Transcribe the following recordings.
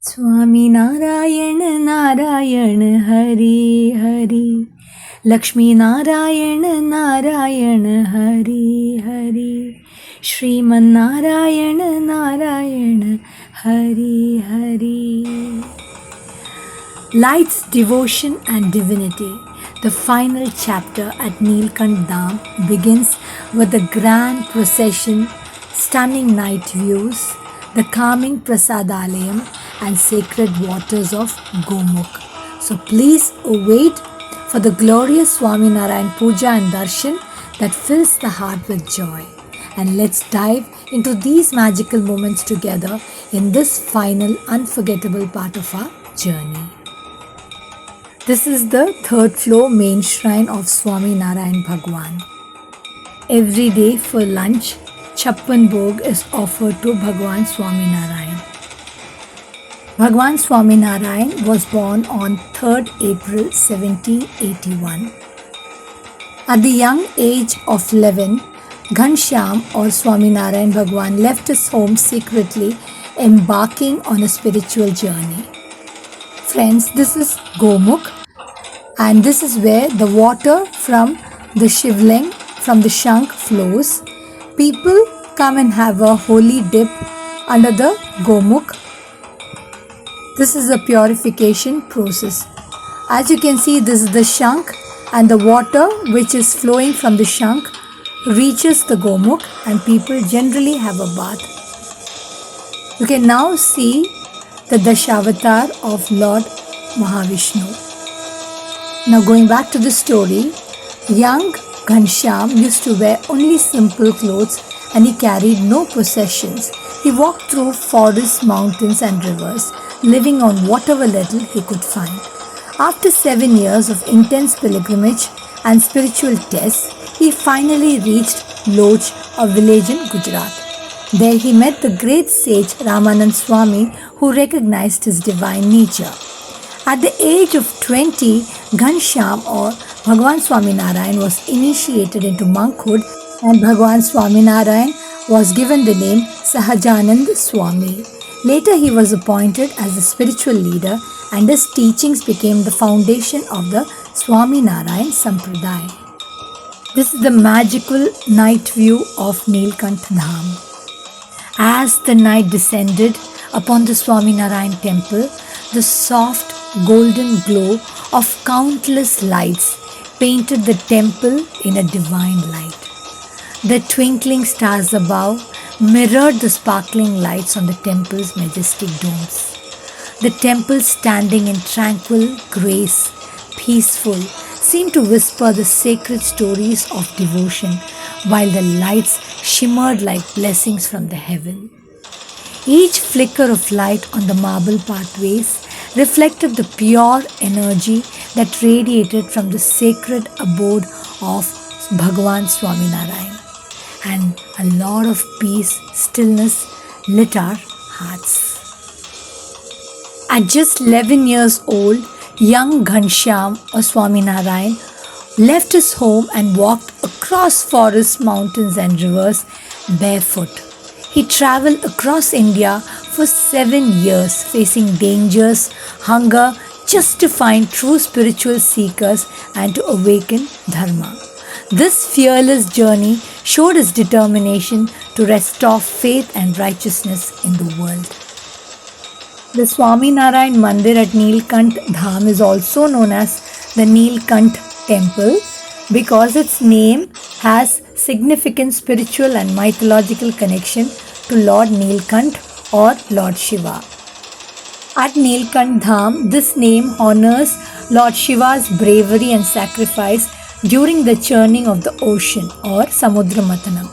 Swami Narayan Narayan Hari Hari, Lakshmi Narayan Narayan Hari Hari, Shriman Narayan Narayan Hari Hari. Light's devotion and divinity. The final chapter at Nilkant Dham begins with a grand procession, stunning night views, the calming Prasadalayam and sacred waters of Gomukh. So please wait for the glorious Swaminarayan Puja and Darshan that fills the heart with joy. And let's dive into these magical moments together in this final unforgettable part of our journey. This is the third floor main shrine of Swami Narayan Bhagwan. Every day for lunch, Chappan Bhog is offered to Bhagwan Swami Narayan. Bhagwan Swami Narayan was born on 3rd April 1781. At the young age of 11, Ghanshyam or Swami Narayan Bhagwan left his home secretly, embarking on a spiritual journey. Friends, this is Gomukh, and this is where the water from the Shivling, from the Shankh flows. People come and have a holy dip under the Gomukh. This is a purification process. As you can see, this is the Shankh, and the water which is flowing from the Shankh reaches the Gomukh, and people generally have a bath. You can now see the Dashavatar of Lord Mahavishnu. Now going back to the story, young Ghanshyam used to wear only simple clothes and he carried no possessions. He walked through forests, mountains and rivers, living on whatever little he could find. After 7 years of intense pilgrimage and spiritual tests, he finally reached Loj, a village in Gujarat. There he met the great sage Ramanand Swami, who recognized his divine nature. At the age of 20, Ghanshyam or Bhagwan Swaminarayan was initiated into monkhood, and Bhagwan Swaminarayan was given the name Sahajanand Swami. Later he was appointed as the spiritual leader, and his teachings became the foundation of the Swaminarayan Sampradaya. This is the magical night view of Nilkant Dham. As the night descended upon the Swaminarayan temple, the soft golden glow of countless lights painted the temple in a divine light. The twinkling stars above mirrored the sparkling lights on the temple's majestic domes. The temple, standing in tranquil grace, peaceful, seemed to whisper the sacred stories of devotion, while the lights shimmered like blessings from the heaven. Each flicker of light on the marble pathways reflected the pure energy that radiated from the sacred abode of Bhagwan Swaminarayan, and a lot of peace, stillness lit our hearts. At just 11 years old, young Ghanshyam or Swaminarayan left his home and walked across forests, mountains and rivers barefoot. He travelled across India for 7 years, facing dangers, hunger, just to find true spiritual seekers and to awaken Dharma. This fearless journey showed his determination to restore faith and righteousness in the world. The Swaminarayan Mandir at Nilkant Dham is also known as the Nilkant Temple because its name has significant spiritual and mythological connection to Lord Nilkant or Lord Shiva. At Nilkant Dham, this name honors Lord Shiva's bravery and sacrifice during the churning of the ocean or Samudra Mathanam.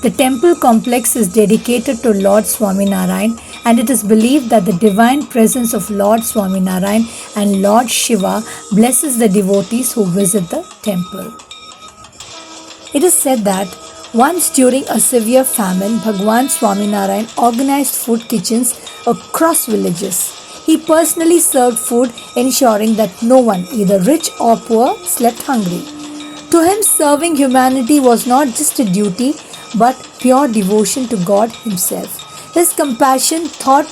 The temple complex is dedicated to Lord Swaminarayan, and it is believed that the divine presence of Lord Swaminarayan and Lord Shiva blesses the devotees who visit the temple. It is said that once during a severe famine, Bhagwan Swaminarayan organized food kitchens across villages. He personally served food, ensuring that no one, either rich or poor, slept hungry. To him, serving humanity was not just a duty, but pure devotion to God Himself. His compassion taught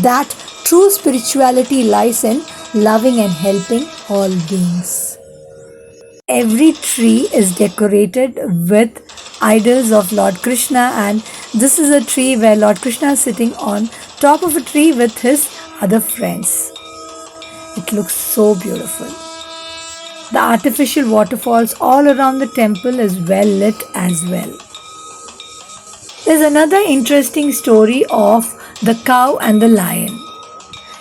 that True spirituality lies in loving and helping all beings. Every tree is decorated with idols of Lord Krishna, and this is a tree where Lord Krishna is sitting on top of a tree with his other friends. It looks so beautiful. The artificial waterfalls all around the temple is well lit as well. There's another interesting story of the cow and the lion.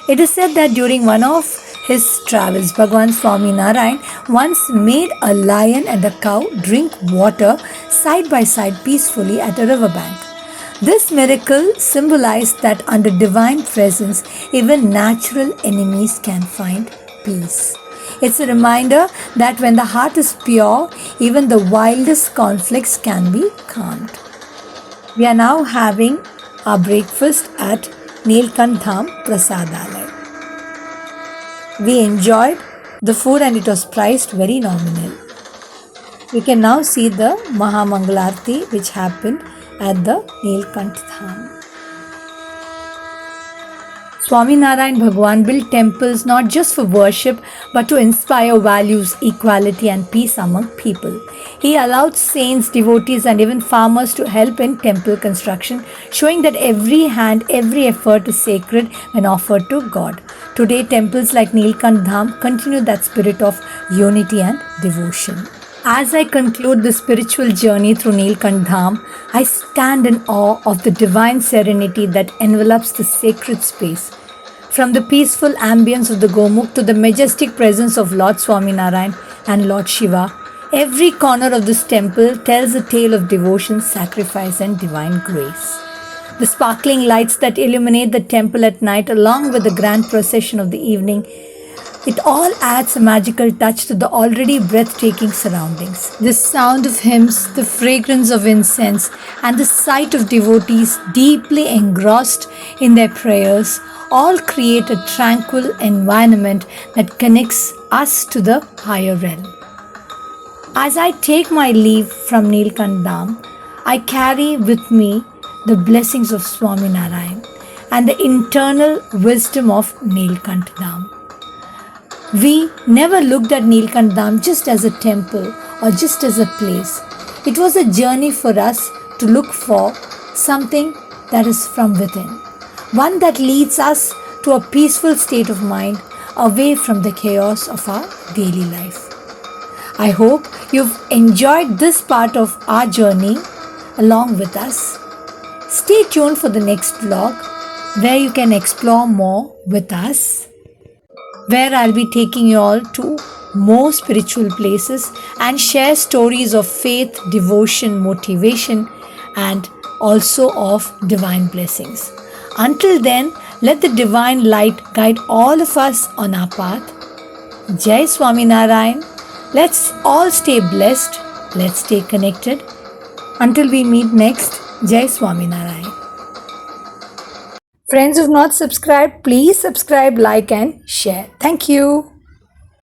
It is said that during one of his travels, Bhagwan Swami Narayan once made a lion and a cow drink water side by side peacefully at a riverbank. This miracle symbolized that under divine presence, even natural enemies can find peace. It's a reminder that when the heart is pure, even the wildest conflicts can be calmed. We are now having our breakfast at Nilkant Dham Prasadalaya. We enjoyed the food and it was priced very nominal. We can now see the Mahamangalarti which happened at the Nilkant Dham. Swami Narayan Bhagwan built temples not just for worship but to inspire values, equality and peace among people. He allowed saints, devotees and even farmers to help in temple construction, showing that every hand, every effort is sacred when offered to God. Today, temples like Nilkant Dham continue that spirit of unity and devotion. As I conclude the spiritual journey through Nilkant Dham, I stand in awe of the divine serenity that envelops the sacred space. From the peaceful ambience of the Gomukh to the majestic presence of Lord Swaminarayan and Lord Shiva, every corner of this temple tells a tale of devotion, sacrifice and divine grace. The sparkling lights that illuminate the temple at night along with the grand procession of the evening, it all adds a magical touch to the already breathtaking surroundings. The sound of hymns, the fragrance of incense, and the sight of devotees deeply engrossed in their prayers all create a tranquil environment that connects us to the higher realm. As I take my leave from Nilkant Dham, I carry with me the blessings of Swaminarayan and the internal wisdom of Nilkant Dham. We never looked at Nilkant Dham just as a temple or just as a place. It was a journey for us to look for something that is from within, one that leads us to a peaceful state of mind away from the chaos of our daily life. I hope you've enjoyed this part of our journey along with us. Stay tuned for the next vlog where you can explore more with us, where I'll be taking you all to more spiritual places and share stories of faith, devotion, motivation, and also of divine blessings. Until then, let the divine light guide all of us on our path. Jai Swaminarayan. Let's all stay blessed. Let's stay connected. Until we meet next, Jai Swaminarayan. Friends who have not subscribed, please subscribe, like and share. Thank you.